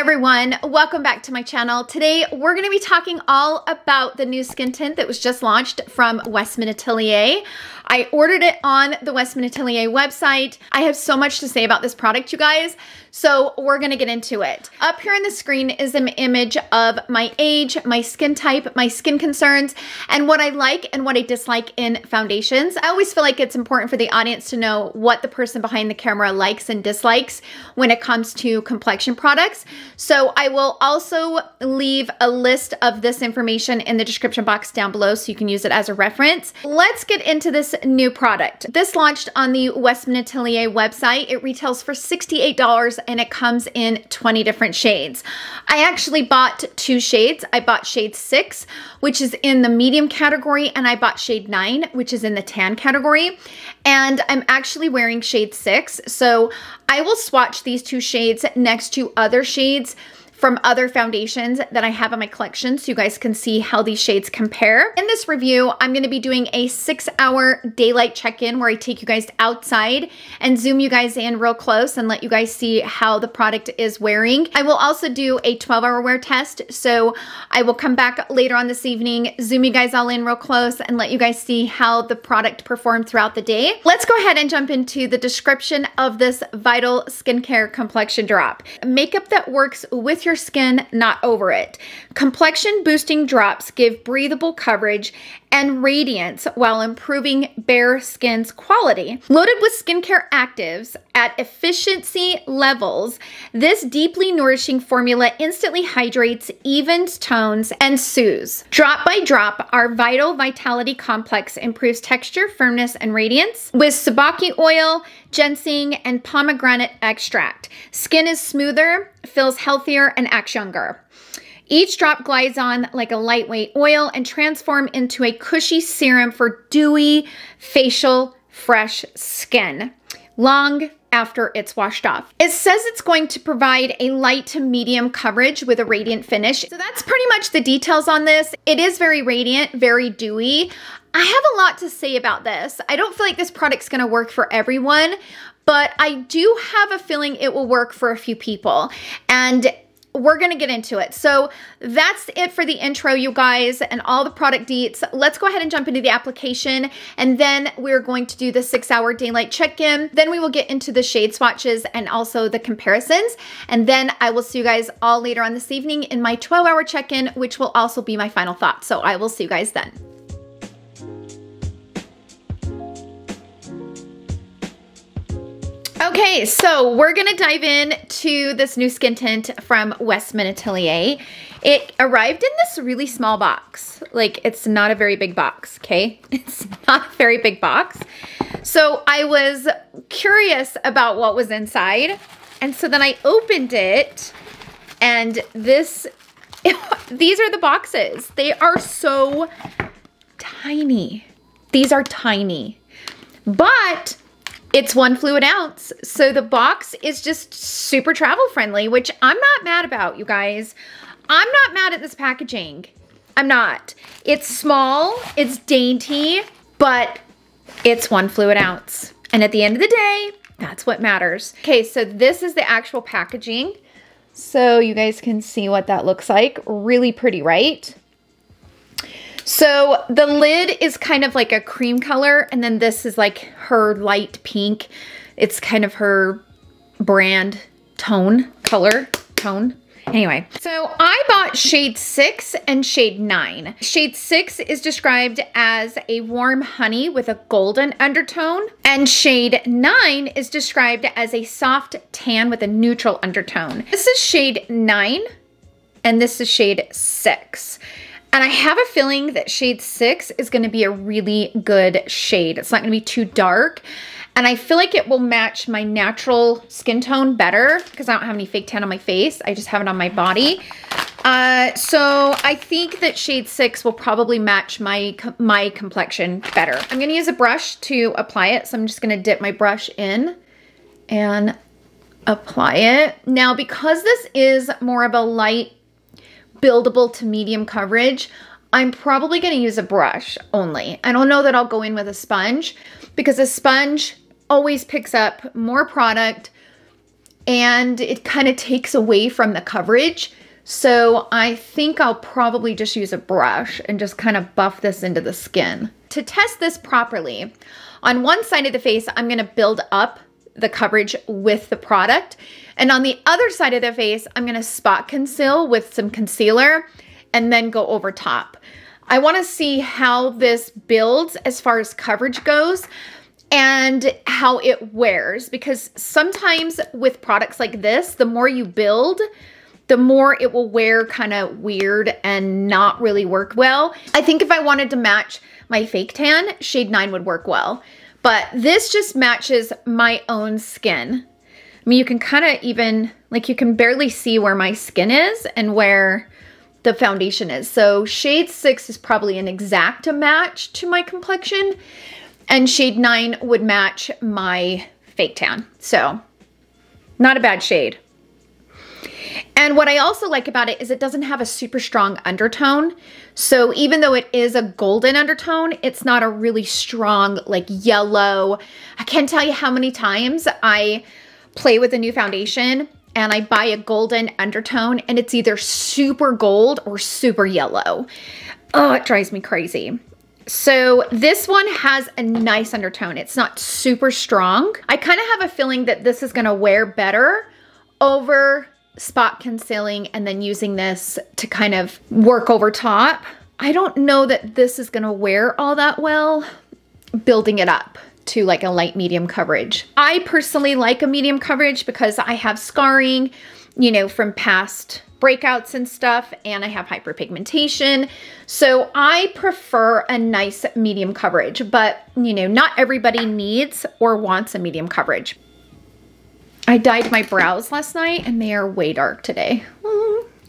everyone, welcome back to my channel. Today we're going to be talking all about the new skin tint that was just launched from Westman Atelier. I ordered it on the Westman Atelier website. I have so much to say about this product, you guys, so we're going to get into it. Up here on the screen is an image of my age, my skin type, my skin concerns, and what I like and what I dislike in foundations. I always feel like it's important for the audience to know what the person behind the camera likes and dislikes when it comes to complexion products. So I will also leave a list of this information in the description box down below so you can use it as a reference. Let's get into this new product. This launched on the Westman Atelier website. It retails for $68 and it comes in 20 different shades. I actually bought two shades. I bought shade 6, which is in the medium category, and I bought shade 9, which is in the tan category. And I'm actually wearing shade 6. So I will swatch these two shades next to other shades from other foundations that I have in my collection so you guys can see how these shades compare. In this review, I'm going to be doing a 6-hour daylight check-in where I take you guys outside and zoom you guys in real close and let you guys see how the product is wearing. I will also do a 12-hour wear test, so I will come back later on this evening, zoom you guys all in real close and let you guys see how the product performed throughout the day. Let's go ahead and jump into the description of this Vital Skincare Complexion Drop. Makeup that works with your skin, not over it. Complexion boosting drops give breathable coverage and radiance while improving bare skin's quality. Loaded with skincare actives at efficiency levels, this deeply nourishing formula instantly hydrates, evens tones, and soothes. Drop by drop, our Vital Vitality Complex improves texture, firmness, and radiance. With sabaki oil, ginseng, and pomegranate extract, skin is smoother, feels healthier, and acts younger. Each drop glides on like a lightweight oil and transforms into a cushy serum for dewy, facial, fresh skin long after it's washed off. It says it's going to provide a light to medium coverage with a radiant finish. So that's pretty much the details on this. It is very radiant, very dewy. I have a lot to say about this. I don't feel like this product's gonna work for everyone, but I do have a feeling it will work for a few people. And we're gonna get into it. So that's it for the intro, you guys, and all the product deets. Let's go ahead and jump into the application, and then we're going to do the 6-hour daylight check-in. Then we will get into the shade swatches and also the comparisons. And then I will see you guys all later on this evening in my 12-hour check-in, which will also be my final thoughts. So I will see you guys then. Okay, so we're gonna dive in to this new skin tint from Westman Atelier. It arrived in this really small box. Like, it's not a very big box, okay? It's not a very big box. So I was curious about what was inside. And so then I opened it, and these are the boxes. They are so tiny. These are tiny, but it's 1 fluid ounce. So the box is just super travel friendly, which I'm not mad about, you guys. I'm not mad at this packaging. I'm not. It's small, it's dainty, but it's 1 fluid ounce. And at the end of the day, that's what matters. Okay, so this is the actual packaging. So you guys can see what that looks like. Really pretty, right? So the lid is kind of like a cream color, and then this is like her light pink. It's kind of her brand tone. Anyway, so I bought shade 6 and shade 9. Shade 6 is described as a warm honey with a golden undertone, and shade 9 is described as a soft tan with a neutral undertone. This is shade 9, and this is shade 6. And I have a feeling that shade 6 is gonna be a really good shade. It's not gonna be too dark. And I feel like it will match my natural skin tone better because I don't have any fake tan on my face. I just have it on my body. So I think that shade 6 will probably match my complexion better. I'm gonna use a brush to apply it. So I'm just gonna dip my brush in and apply it. Now, because this is more of a light, buildable to medium coverage, I'm probably going to use a brush only. I don't know that I'll go in with a sponge because a sponge always picks up more product and it kind of takes away from the coverage. So I think I'll probably just use a brush and just kind of buff this into the skin. To test this properly, on one side of the face, I'm gonna build up the coverage with the product. And on the other side of the face, I'm gonna spot conceal with some concealer and then go over top. I wanna see how this builds as far as coverage goes and how it wears, because sometimes with products like this, the more you build, the more it will wear kind of weird and not really work well. I think if I wanted to match my fake tan, shade 9 would work well. But this just matches my own skin. I mean, you can kind of even, like you can barely see where my skin is and where the foundation is. So shade 6 is probably an exact match to my complexion, and shade 9 would match my fake tan. So not a bad shade. And what I also like about it is it doesn't have a super strong undertone. So even though it is a golden undertone, it's not a really strong like yellow. I can't tell you how many times I play with a new foundation and I buy a golden undertone and it's either super gold or super yellow. Oh, it drives me crazy. So this one has a nice undertone. It's not super strong. I kind of have a feeling that this is gonna wear better over spot concealing and then using this to kind of work over top. I don't know that this is gonna wear all that well building it up to like a light medium coverage. I personally like a medium coverage because I have scarring, you know, from past breakouts and stuff, and I have hyperpigmentation. So I prefer a nice medium coverage, but you know, not everybody needs or wants a medium coverage. I dyed my brows last night and they are way dark today.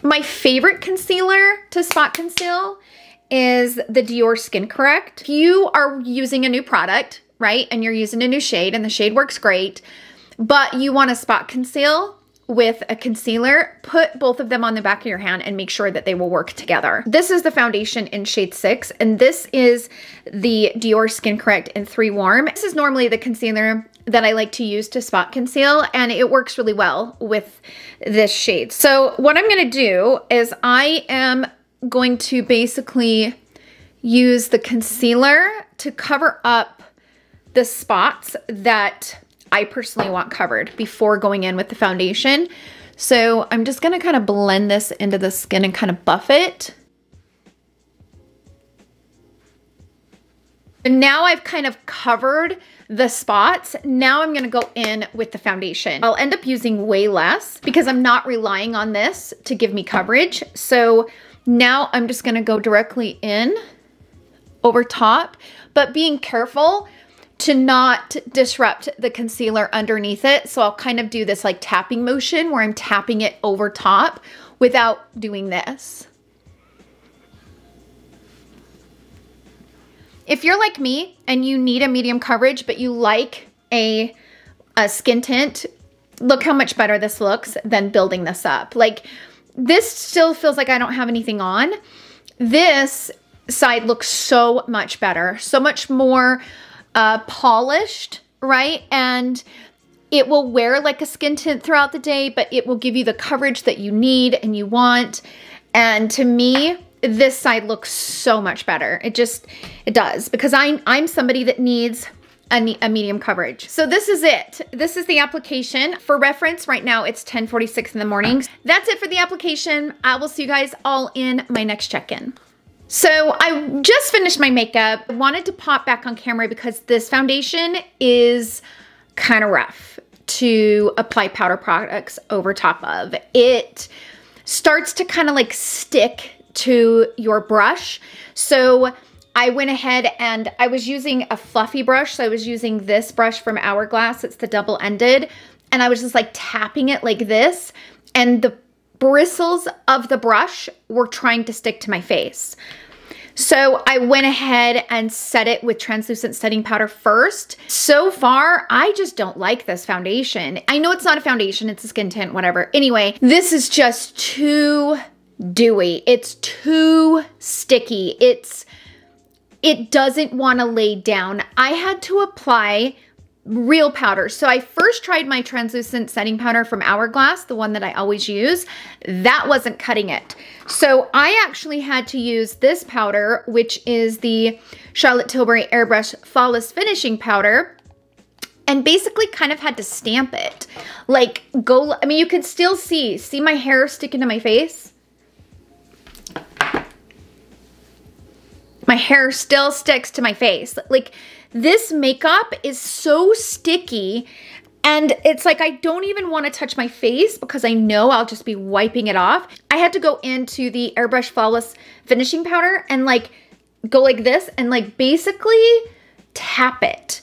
My favorite concealer to spot conceal is the Dior Skin Correct. If you are using a new product, right, and you're using a new shade and the shade works great, but you want to spot conceal with a concealer, put both of them on the back of your hand and make sure that they will work together. This is the foundation in shade 6, and this is the Dior Skin Correct in 3 Warm. This is normally the concealer that I like to use to spot conceal, and it works really well with this shade. So what I'm gonna do is I am going to basically use the concealer to cover up the spots that I personally want covered before going in with the foundation. So I'm just gonna kind of blend this into the skin and kind of buff it. And now I've kind of covered the spots. Now I'm gonna go in with the foundation. I'll end up using way less because I'm not relying on this to give me coverage. So now I'm just gonna go directly in over top, but being careful to not disrupt the concealer underneath it. So I'll kind of do this like tapping motion where I'm tapping it over top without doing this. If you're like me and you need a medium coverage, but you like a skin tint, look how much better this looks than building this up. Like this still feels like I don't have anything on. This side looks so much better, so much more polished, right? And it will wear like a skin tint throughout the day, but it will give you the coverage that you need and you want. And to me, this side looks so much better. It does, because I'm somebody that needs a medium coverage. So this is it. This is the application. For reference, right now it's 10:46 in the morning. That's it for the application. I will see you guys all in my next check-in. So I just finished my makeup. I wanted to pop back on camera because this foundation is kind of rough to apply powder products over top of. It starts to kind of like stick to your brush. So I went ahead and I was using a fluffy brush. So I was using this brush from Hourglass. It's the double-ended. And I was just like tapping it like this. And the bristles of the brush were trying to stick to my face. So I went ahead and set it with translucent setting powder first. So far, I just don't like this foundation. I know it's not a foundation, it's a skin tint, whatever. Anyway, this is just too dewy. It's too sticky. It doesn't want to lay down. I had to apply real powder. So I first tried my translucent setting powder from Hourglass, the one that I always use. That wasn't cutting it. So I actually had to use this powder, which is the Charlotte Tilbury Airbrush Flawless Finishing Powder, and basically kind of had to stamp it. Like I mean, you can still see my hair sticking to my face? My hair still sticks to my face. Like, this makeup is so sticky, and it's like I don't even want to touch my face because I know I'll just be wiping it off. I had to go into the Airbrush Flawless Finishing Powder and like go like this and like basically tap it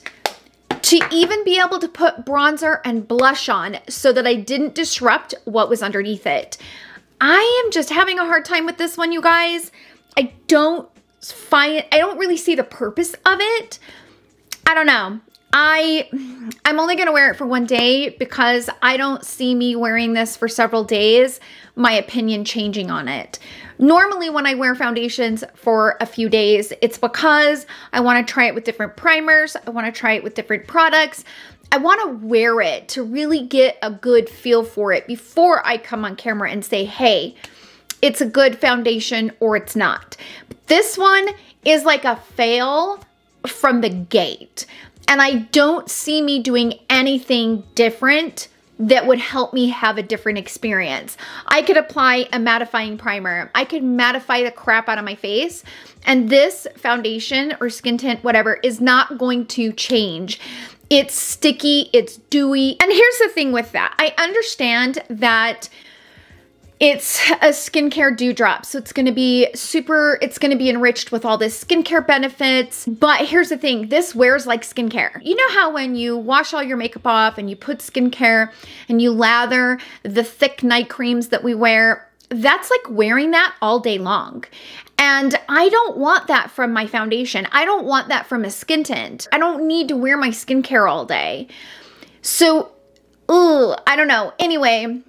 to even be able to put bronzer and blush on so that I didn't disrupt what was underneath it. I am just having a hard time with this one, you guys. I don't really see the purpose of it. I don't know. I'm only going to wear it for one day because I don't see me wearing this for several days, my opinion changing on it. Normally when I wear foundations for a few days, it's because I want to try it with different primers. I want to try it with different products. I want to wear it to really get a good feel for it before I come on camera and say, hey, it's a good foundation or it's not. This one is like a fail from the gate. And I don't see me doing anything different that would help me have a different experience. I could apply a mattifying primer. I could mattify the crap out of my face. And this foundation or skin tint, whatever, is not going to change. It's sticky, it's dewy. And here's the thing with that. I understand that it's a skincare dewdrop, so it's going to be enriched with all this skincare benefits. But here's the thing, this wears like skincare. You know how when you wash all your makeup off and you put skincare and you lather the thick night creams that we wear, that's like wearing that all day long. And I don't want that from my foundation. I don't want that from a skin tint. I don't need to wear my skincare all day. So, I don't know. Anyway,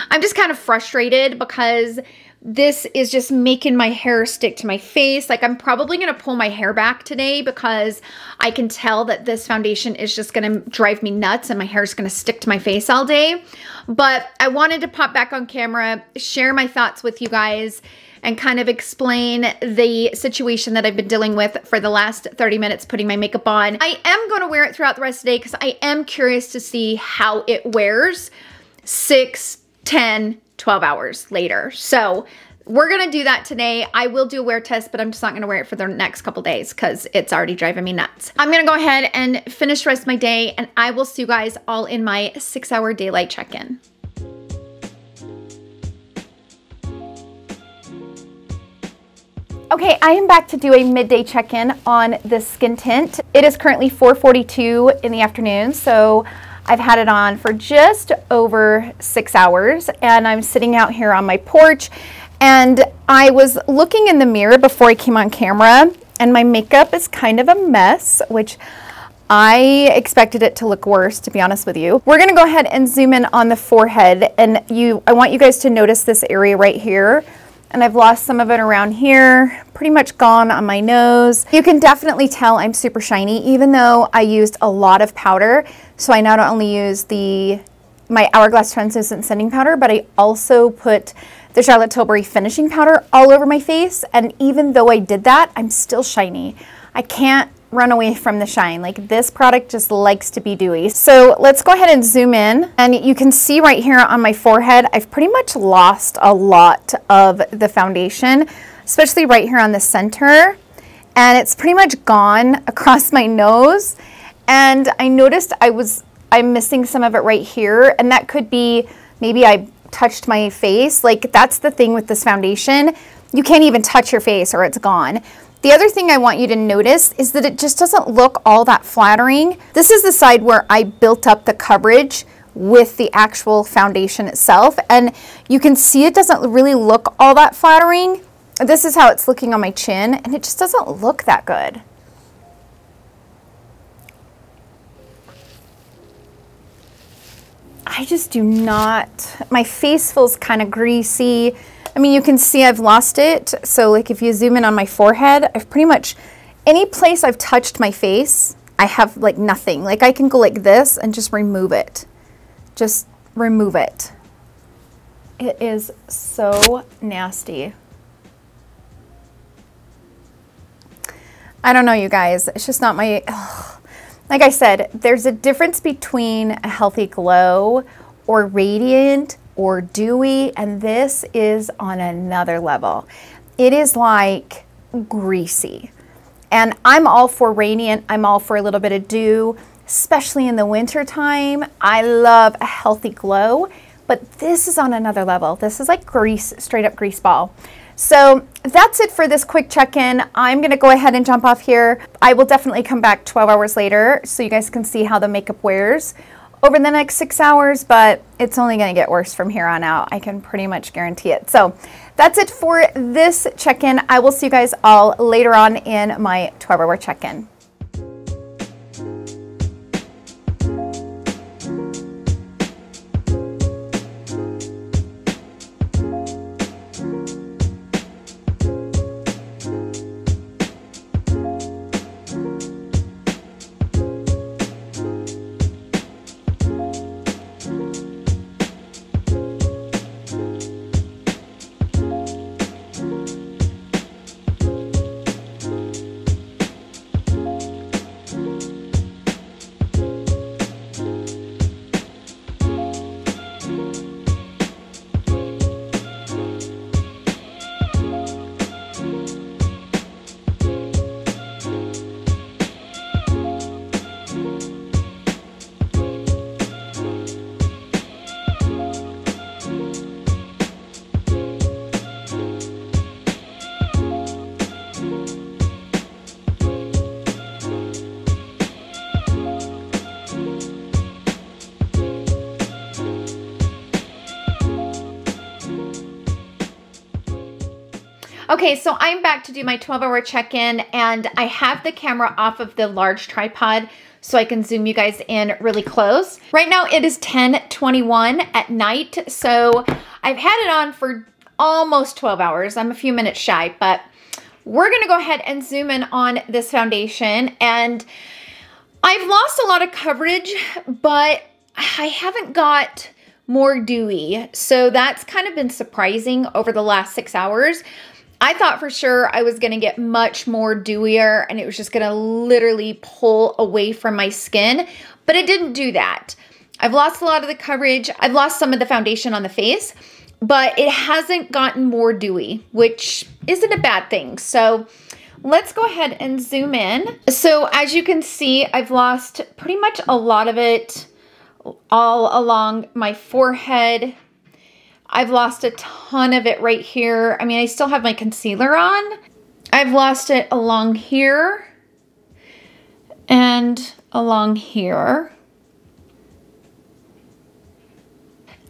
I'm just kind of frustrated because this is just making my hair stick to my face. Like, I'm probably going to pull my hair back today because I can tell that this foundation is just going to drive me nuts and my hair is going to stick to my face all day. But I wanted to pop back on camera, share my thoughts with you guys, and kind of explain the situation that I've been dealing with for the last 30 minutes putting my makeup on. I am going to wear it throughout the rest of the day because I am curious to see how it wears 6, 10, 12 hours later. So we're going to do that today. I will do a wear test, but I'm just not going to wear it for the next couple days because it's already driving me nuts. I'm going to go ahead and finish the rest of my day, and I will see you guys all in my 6-hour daylight check-in. Okay, I am back to do a midday check-in on this skin tint. It is currently 4:42 in the afternoon, so I've had it on for just over 6 hours, and I'm sitting out here on my porch, and I was looking in the mirror before I came on camera, and my makeup is kind of a mess, which I expected it to look worse, to be honest with you. We're gonna go ahead and zoom in on the forehead, and I want you guys to notice this area right here. And I've lost some of it around here, pretty much gone on my nose. You can definitely tell I'm super shiny, even though I used a lot of powder. So I not only used my Hourglass Translucent Setting Powder, but I also put the Charlotte Tilbury Finishing Powder all over my face. And even though I did that, I'm still shiny. I can't run away from the shine. Like, this product just likes to be dewy. So let's go ahead and zoom in, and you can see right here on my forehead, I've pretty much lost a lot of the foundation, especially right here on the center, and it's pretty much gone across my nose. And I noticed I'm missing some of it right here, and that could be maybe I touched my face. Like, that's the thing with this foundation. You can't even touch your face or it's gone. The other thing I want you to notice is that it just doesn't look all that flattering. This is the side where I built up the coverage with the actual foundation itself, and you can see it doesn't really look all that flattering. This is how it's looking on my chin, and it just doesn't look that good. I just do not, my face feels kind of greasy. I mean, you can see I've lost it. So like if you zoom in on my forehead, I've pretty much, any place I've touched my face, I have like nothing. Like I can go like this and just remove it. Just remove it. It is so nasty. I don't know, you guys. It's just not my... Ugh. Like I said, there's a difference between a healthy glow or radiant or dewy, and this is on another level. It is like greasy. And I'm all for radiant. I'm all for a little bit of dew, especially in the winter time. I love a healthy glow, but this is on another level. This is like grease, straight up grease ball. So that's it for this quick check-in. I'm gonna go ahead and jump off here. I will definitely come back 12 hours later so you guys can see how the makeup wears over the next 6 hours, but it's only gonna get worse from here on out. I can pretty much guarantee it. So that's it for this check-in. I will see you guys all later on in my 12-hour check-in. Okay, so I'm back to do my 12-hour check-in, and I have the camera off of the large tripod so I can zoom you guys in really close. Right now it is 10:21 at night, so I've had it on for almost 12 hours. I'm a few minutes shy, but we're gonna go ahead and zoom in on this foundation. And I've lost a lot of coverage, but I haven't got more dewy. So that's kind of been surprising over the last 6 hours. I thought for sure I was gonna get much more dewier and it was just gonna literally pull away from my skin, but it didn't do that. I've lost a lot of the coverage. I've lost some of the foundation on the face, but it hasn't gotten more dewy, which isn't a bad thing. So let's go ahead and zoom in. So as you can see, I've lost pretty much a lot of it all along my forehead. I've lost a ton of it right here. I mean, I still have my concealer on. I've lost it along here and along here.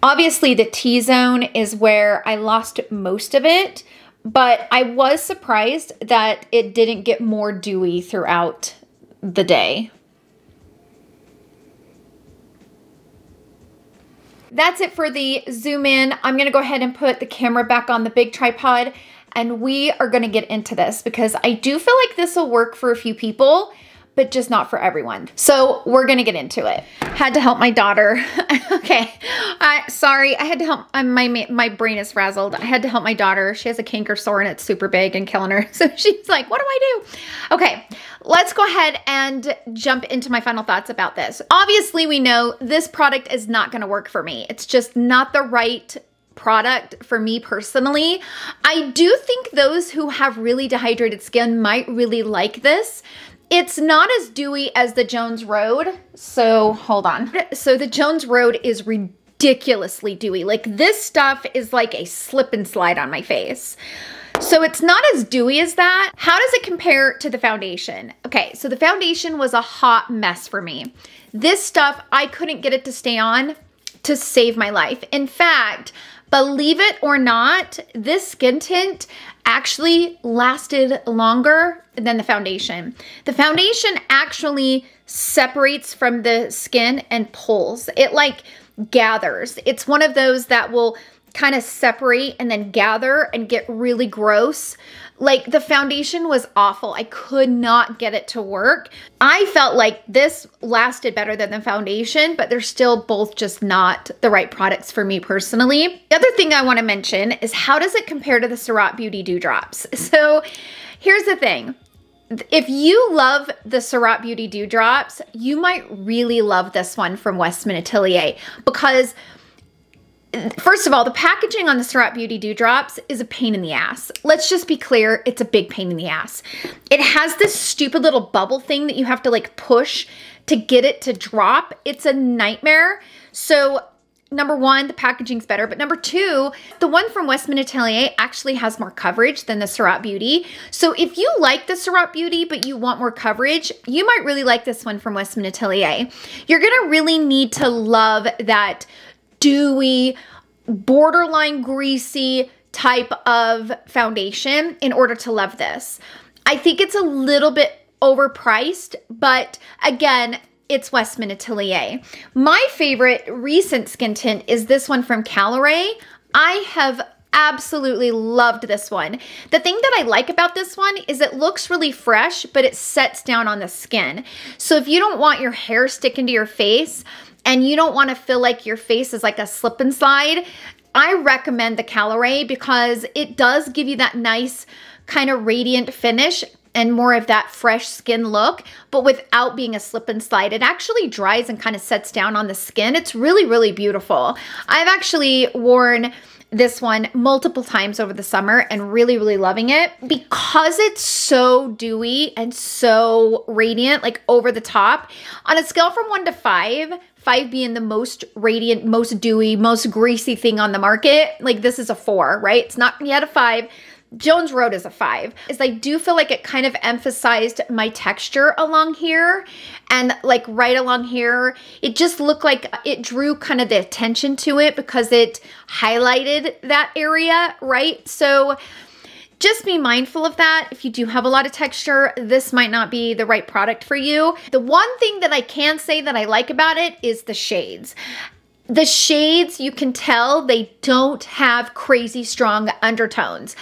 Obviously, the T-zone is where I lost most of it, but I was surprised that it didn't get more dewy throughout the day. That's it for the zoom in. I'm gonna go ahead and put the camera back on the big tripod and we are gonna get into this because I do feel like this will work for a few people, but just not for everyone. So we're gonna get into it. Had to help my daughter. Okay, sorry, I had to help, my brain is frazzled. I had to help my daughter. She has a canker sore and it's super big and killing her. So she's like, what do I do? Okay, let's go ahead and jump into my final thoughts about this. Obviously, we know this product is not gonna work for me. It's just not the right product for me personally. I do think those who have really dehydrated skin might really like this. It's not as dewy as the Jones Road. So hold on. So the Jones Road is ridiculously dewy. Like this stuff is like a slip and slide on my face. So it's not as dewy as that. How does it compare to the foundation? Okay, so the foundation was a hot mess for me. This stuff, I couldn't get it to stay on to save my life. In fact, believe it or not, this skin tint actually lasted longer than the foundation. The foundation actually separates from the skin and pulls. It like gathers. It's one of those that will kind of separate and then gather and get really gross. Like the foundation was awful. I could not get it to work. I felt like this lasted better than the foundation, but they're still both just not the right products for me personally. The other thing I want to mention is how does it compare to the Surratt Beauty Dewdrops? So here's the thing. If you love the Surratt Beauty Dewdrops, you might really love this one from Westman Atelier because first of all, the packaging on the Surratt Beauty Dewdrops is a pain in the ass. Let's just be clear, it's a big pain in the ass. It has this stupid little bubble thing that you have to like push to get it to drop. It's a nightmare. So number one, the packaging's better, but number two, the one from Westman Atelier actually has more coverage than the Surratt Beauty. So if you like the Surratt Beauty, but you want more coverage, you might really like this one from Westman Atelier. You're gonna really need to love that dewy, borderline greasy type of foundation in order to love this. I think it's a little bit overpriced, but again, it's Westman Atelier. My favorite recent skin tint is this one from Caloray. I have absolutely loved this one. The thing that I like about this one is it looks really fresh, but it sets down on the skin. So if you don't want your hair sticking to your face and you don't want to feel like your face is like a slip and slide, I recommend the Caloray because it does give you that nice kind of radiant finish and more of that fresh skin look, but without being a slip and slide. It actually dries and kind of sets down on the skin. It's really, really beautiful. I've actually worn this one multiple times over the summer and really, really loving it because it's so dewy and so radiant, like over the top. On a scale from 1 to 5, 5 being the most radiant, most dewy, most greasy thing on the market, like this is a 4, right? It's not yet a 5. Jones Road is a 5. Is I do feel like it kind of emphasized my texture along here and like right along here. It just looked like it drew kind of the attention to it because it highlighted that area, right? So just be mindful of that. If you do have a lot of texture, this might not be the right product for you. The one thing that I can say that I like about it is the shades. The shades, you can tell they don't have crazy strong undertones.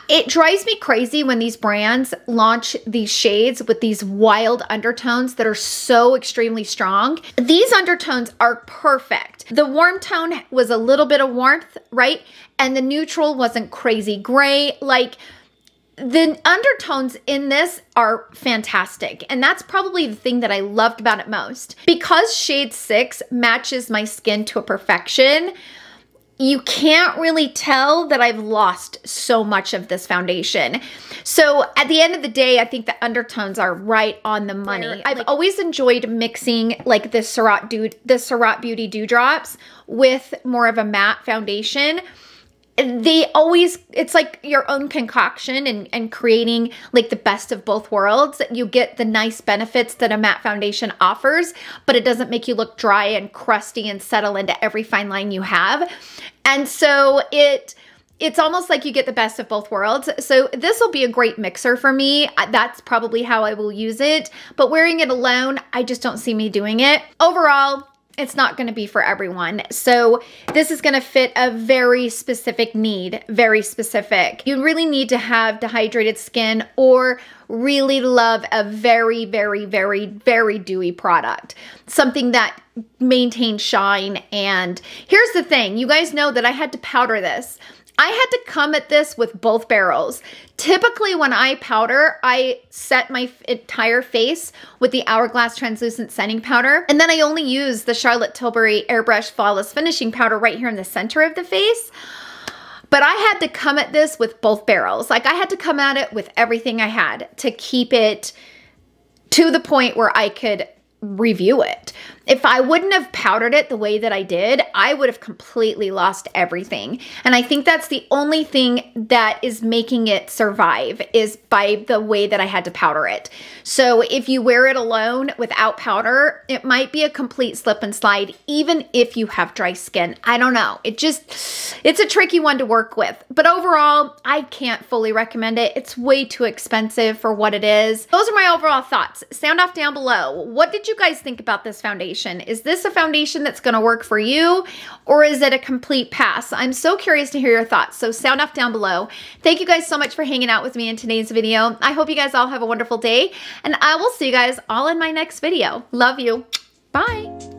It drives me crazy when these brands launch these shades with these wild undertones that are so extremely strong. These undertones are perfect. The warm tone was a little bit of warmth, right? And the neutral wasn't crazy gray. Like, the undertones in this are fantastic, and that's probably the thing that I loved about it most. Because shade 6 matches my skin to a perfection, you can't really tell that I've lost so much of this foundation. So at the end of the day, I think the undertones are right on the money. I've always enjoyed mixing like the Surratt Beauty Dewdrops with more of a matte foundation. They always, it's like your own concoction and creating like the best of both worlds. You get the nice benefits that a matte foundation offers, but it doesn't make you look dry and crusty and settle into every fine line you have. And so it's almost like you get the best of both worlds. So this will be a great mixer for me. That's probably how I will use it. But wearing it alone, I just don't see me doing it. Overall, it's not going to be for everyone. So this is going to fit a very specific need, very specific. You really need to have dehydrated skin or really love a very, very, very, very dewy product. Something that maintains shine. And here's the thing, you guys know that I had to powder this. I had to come at this with both barrels. Typically when I powder, I set my entire face with the Hourglass Translucent Setting Powder. And then I only use the Charlotte Tilbury Airbrush Flawless Finishing Powder right here in the center of the face. But I had to come at this with both barrels. Like I had to come at it with everything I had to keep it to the point where I could review it. If I wouldn't have powdered it the way that I did, I would have completely lost everything. And I think that's the only thing that is making it survive is by the way that I had to powder it. So if you wear it alone without powder, it might be a complete slip and slide, even if you have dry skin. I don't know. It's a tricky one to work with. But overall, I can't fully recommend it. It's way too expensive for what it is. Those are my overall thoughts. Sound off down below. What did you guys think about this foundation? foundation. Is this a foundation that's gonna work for you, or is it a complete pass? I'm so curious to hear your thoughts, so sound off down below. Thank you guys so much for hanging out with me in today's video. I hope you guys all have a wonderful day, and I will see you guys all in my next video. Love you. Bye.